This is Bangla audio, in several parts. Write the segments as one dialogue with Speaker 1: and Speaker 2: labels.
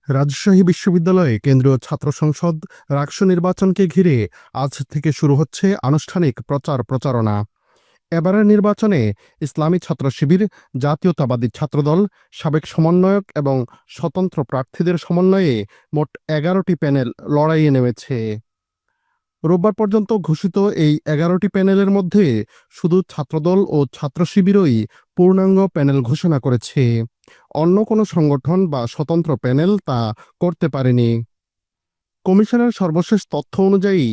Speaker 1: রাজশাহী বিশ্ববিদ্যালয়ে কেন্দ্রীয় ছাত্র সংসদ রাকসু নির্বাচনকে ঘিরে আজ থেকে শুরু হচ্ছে আনুষ্ঠানিক প্রচারণা। এবারের নির্বাচনে ইসলামী ছাত্র শিবির, জাতীয়তাবাদী ছাত্রদল, সাবেক সমন্বয়ক এবং স্বতন্ত্র প্রার্থীদের সমন্বয়ে মোট ১১টি প্যানেল লড়াইয়ে নেমেছে। রোববার পর্যন্ত ঘোষিত এই ১১টি প্যানেলের মধ্যে শুধু ছাত্রদল ও ছাত্র শিবিরই পূর্ণাঙ্গ প্যানেল ঘোষণা করেছে। অন্য কোনো সংগঠন বা স্বতন্ত্র প্যানেল তা করতে পারেনি। কমিশনের সর্বশেষ তথ্য অনুযায়ী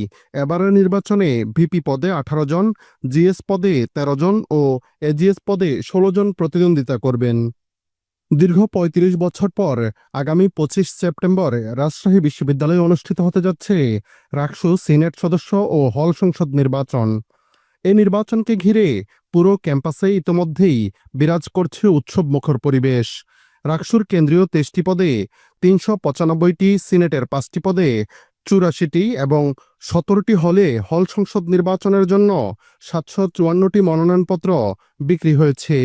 Speaker 1: এবারের নির্বাচনে ভিপি পদে ১৮ জন, জিএস পদে ১৩ জন ও এজিএস পদে ১৬ জন প্রতিদ্বন্দ্বিতা করবেন। দীর্ঘ ৩৫ বছর পর আগামী ২৫ সেপ্টেম্বর রাজশাহী বিশ্ববিদ্যালয়ে অনুষ্ঠিত হতে যাচ্ছে রাকসু সিনেট সদস্য ও হল সংসদ নির্বাচন। এই নির্বাচনকে ঘিরে পুরো ক্যাম্পাসে ইতোমধ্যেই বিরাজ করছে উৎসবমুখর পরিবেশ। রাকসুর কেন্দ্রীয় ২৩টি পদে ৩৯৫টি, সিনেটের ৫টি পদে ৮৪টি এবং ১৭টি হলে হল সংসদ নির্বাচনের জন্য ৭৫৪টি মনোনয়নপত্র বিক্রি হয়েছে।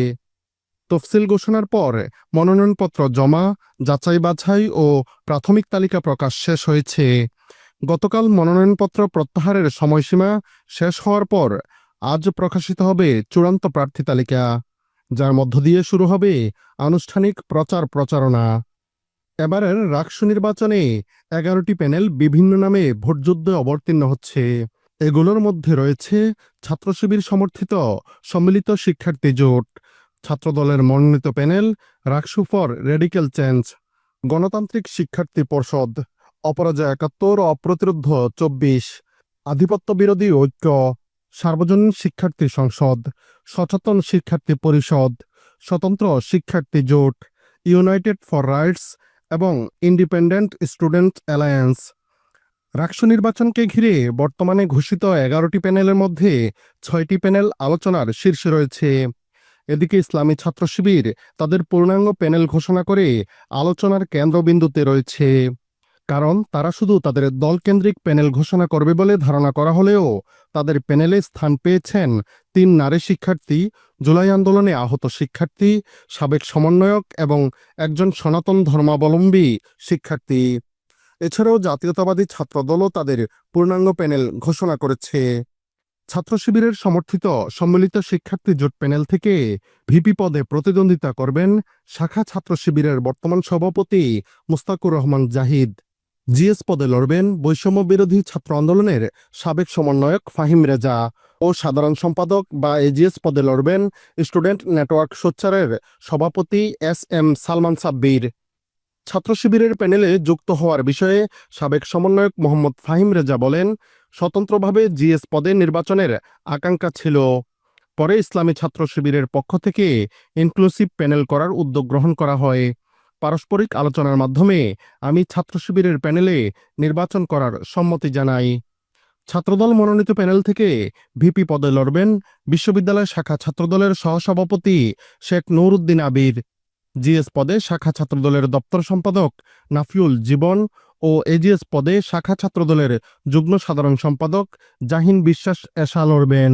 Speaker 1: তফসিল ঘোষণার পর মনোনয়নপত্র জমা, যাচাই বাছাই ও প্রাথমিক তালিকা প্রকাশ শেষ হয়েছে। গতকাল মনোনয়নপত্র প্রত্যাহারের সময়সীমা শেষ হওয়ার পর আজ প্রকাশিত হবে চূড়ান্ত প্রার্থী তালিকা, যার মধ্য দিয়ে শুরু হবে আনুষ্ঠানিক প্রচারণা। এবারের রাকসু নির্বাচনে ১১টি প্যানেল বিভিন্ন নামে ভোটযুদ্ধে অবতীর্ণ হচ্ছে। এগুলোর মধ্যে রয়েছে ছাত্র শিবির সমর্থিত সম্মিলিত শিক্ষার্থী জোট, ছাত্রদলের মনোনীত panel RUCSU for radical change, গণতান্ত্রিক শিক্ষার্থী পর্ষদ, অপরাজয় ৭১, অপ্রতিরোধ্য ২৪, আধিপত্য বিরোধী ঐক্য, সার্বজনীন শিক্ষার্থী সংসদ, সচেতন শিক্ষার্থী পরিষদ, স্বতন্ত্র শিক্ষার্থী জোট, ইউনাইটেড ফর রাইটস এবং ইন্ডিপেন্ডেন্ট স্টুডেন্ট অ্যালায়েন্স। রাকসু নির্বাচনকে ঘিরে বর্তমানে ঘোষিত ১১টি প্যানেলের মধ্যে ৬টি প্যানেল আলোচনার শীর্ষে রয়েছে। এদিকে ইসলামী ছাত্র শিবির তাদের পূর্ণাঙ্গ প্যানেল ঘোষণা করে আলোচনার কেন্দ্রবিন্দুতে রয়েছে। কারণ তারা শুধু তাদের দলকেন্দ্রিক প্যানেল ঘোষণা করবে বলে ধারণা করা হলেও তাদের প্যানেলে স্থান পেয়েছেন ৩ নারী শিক্ষার্থী, জুলাই আন্দোলনে আহত শিক্ষার্থী, সাবেক সমন্বয়ক এবং একজন সনাতন ধর্মাবলম্বী শিক্ষার্থী। এছাড়াও জাতীয়তাবাদী ছাত্রদলও তাদের পূর্ণাঙ্গ প্যানেল ঘোষণা করেছে। ছাত্র শিবিরের সমর্থিত সম্মিলিত শিক্ষার্থী জোট প্যানেল থেকে ভিপি পদে প্রতিদ্বন্দ্বিতা করবেন শাখা ছাত্র শিবিরের বর্তমান সভাপতি মুস্তাকুর রহমান জাহিদ। জিএস পদে লড়বেন বৈষম্য বিরোধী ছাত্র আন্দোলনের সাবেক সমন্বয়ক ফাহিম রেজা ও সাধারণ সম্পাদক বা এজিএস পদে লড়বেন স্টুডেন্ট নেটওয়ার্ক সোচ্চারের সভাপতি এস.এম. সালমান সাব্বির। ছাত্র শিবিরের প্যানেলে যুক্ত হওয়ার বিষয়ে সাবেক সমন্বয়ক মোহাম্মদ ফাহিম রেজা বলেন, স্বতন্ত্রভাবে জিএস পদে নির্বাচনের আকাঙ্ক্ষা ছিল। পরে ইসলামী ছাত্র শিবিরের পক্ষ থেকে ইনক্লুসিভ প্যানেল করার উদ্যোগ গ্রহণ করা হয়। পারস্পরিক আলোচনার মাধ্যমে আমি ছাত্র শিবিরের প্যানেলে নির্বাচন করার সম্মতি জানাই। ছাত্রদল মনোনীত প্যানেল থেকে ভিপি পদে লড়বেন বিশ্ববিদ্যালয় শাখা ছাত্রদলের সহসভাপতি শেখ নুরউদ্দিন আবির। জিএস পদে শাখা ছাত্রদলের দপ্তর সম্পাদক নাফিউল জীবন ও এজিএস পদে শাখা ছাত্রদলের যুগ্ম সাধারণ সম্পাদক জাহিন বিশ্বাস এশা লড়বেন।